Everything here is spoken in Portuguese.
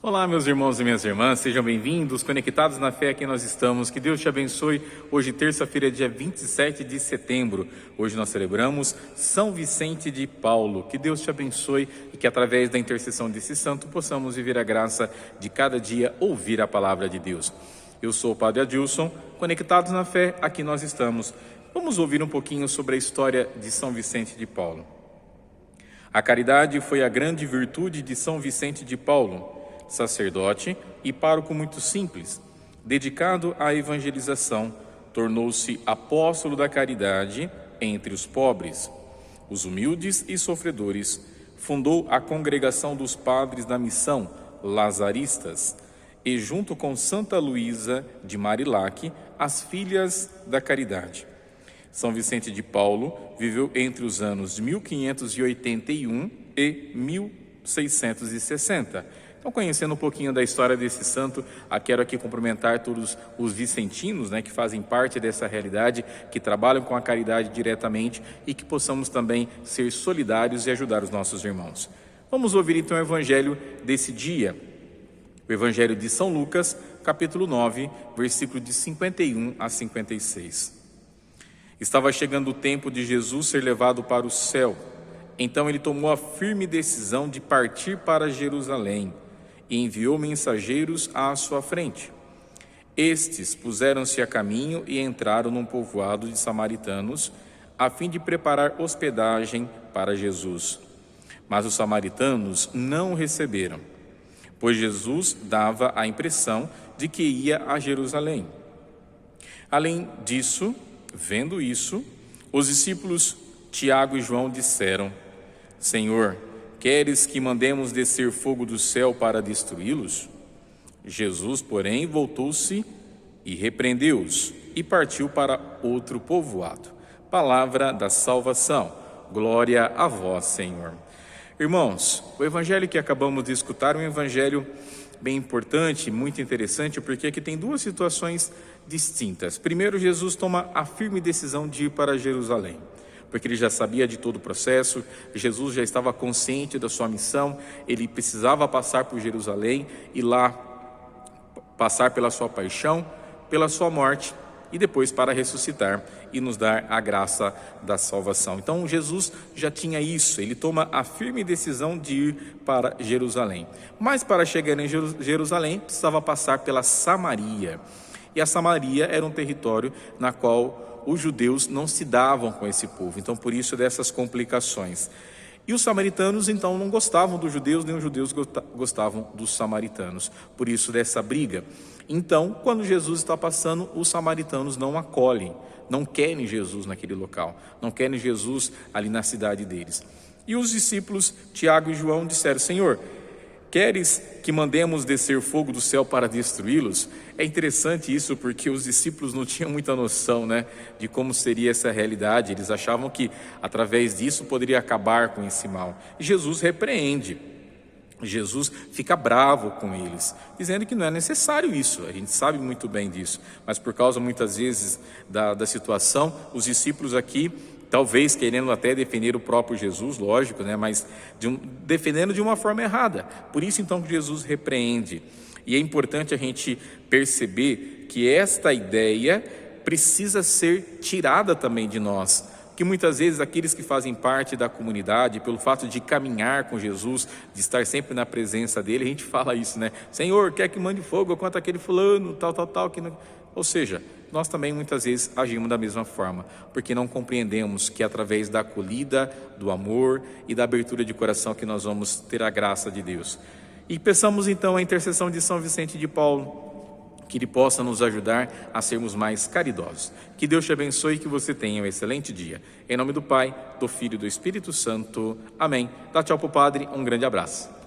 Olá, meus irmãos e minhas irmãs, sejam bem-vindos, conectados na fé que nós estamos. Que Deus te abençoe. Hoje, terça-feira, dia 27 de setembro. Hoje nós celebramos São Vicente de Paulo. Que Deus te abençoe e que através da intercessão desse santo possamos viver a graça de cada dia ouvir a palavra de Deus. Eu sou o Padre Adilson, conectados na fé, aqui nós estamos. Vamos ouvir um pouquinho sobre a história de São Vicente de Paulo. A caridade foi a grande virtude de São Vicente de Paulo, sacerdote e pároco muito simples, dedicado à evangelização, tornou-se apóstolo da caridade entre os pobres, os humildes e sofredores. Fundou a Congregação dos Padres da Missão, Lazaristas, e junto com Santa Luísa de Marilac, as Filhas da Caridade. São Vicente de Paulo viveu entre os anos 1581 e 1660. Então, conhecendo um pouquinho da história desse santo, quero aqui cumprimentar todos os vicentinos, que fazem parte dessa realidade, que trabalham com a caridade diretamente e que possamos também ser solidários e ajudar os nossos irmãos. Vamos ouvir então o evangelho desse dia. O evangelho de São Lucas, capítulo 9, versículo de 51 a 56. Estava chegando o tempo de Jesus ser levado para o céu. Então ele tomou a firme decisão de partir para Jerusalém e enviou mensageiros à sua frente. Estes puseram-se a caminho e entraram num povoado de samaritanos, a fim de preparar hospedagem para Jesus. Mas os samaritanos não o receberam, pois Jesus dava a impressão de que ia a Jerusalém. Além disso, vendo isso, os discípulos Tiago e João disseram: Senhor, queres que mandemos descer fogo do céu para destruí-los? Jesus, porém, voltou-se e repreendeu-os e partiu para outro povoado. Palavra da salvação. Glória a vós, Senhor. Irmãos, o evangelho que acabamos de escutar é um evangelho bem importante, muito interessante, porque aqui tem duas situações distintas. Primeiro, Jesus toma a firme decisão de ir para Jerusalém, porque ele já sabia de todo o processo, Jesus já estava consciente da sua missão, ele precisava passar por Jerusalém e lá passar pela sua paixão, pela sua morte e depois para ressuscitar e nos dar a graça da salvação. Então Jesus já tinha isso, ele toma a firme decisão de ir para Jerusalém. Mas para chegar em Jerusalém precisava passar pela Samaria. E a Samaria era um território na qual os judeus não se davam com esse povo, então por isso dessas complicações. E os samaritanos então não gostavam dos judeus, nem os judeus gostavam dos samaritanos, por isso dessa briga. Então, quando Jesus está passando, os samaritanos não acolhem, não querem Jesus naquele local, não querem Jesus ali na cidade deles. E os discípulos Tiago e João disseram: Senhor, queres que mandemos descer fogo do céu para destruí-los? É interessante isso, porque os discípulos não tinham muita noção, de como seria essa realidade. Eles achavam que através disso poderia acabar com esse mal. E Jesus repreende. Jesus fica bravo com eles, dizendo que não é necessário isso. A gente sabe muito bem disso, mas por causa muitas vezes da situação, os discípulos aqui, talvez querendo até defender o próprio Jesus, lógico, mas defendendo de uma forma errada. Por isso então que Jesus repreende. E é importante a gente perceber que esta ideia precisa ser tirada também de nós, que muitas vezes aqueles que fazem parte da comunidade, pelo fato de caminhar com Jesus, de estar sempre na presença dele, a gente fala isso, Senhor, quer que mande fogo quanto aquele fulano, tal, que não... Ou seja, nós também muitas vezes agimos da mesma forma, porque não compreendemos que através da acolhida, do amor e da abertura de coração que nós vamos ter a graça de Deus. E peçamos então a intercessão de São Vicente de Paulo, que ele possa nos ajudar a sermos mais caridosos. Que Deus te abençoe e que você tenha um excelente dia. Em nome do Pai, do Filho e do Espírito Santo. Amém. Dá tchau pro Padre, um grande abraço.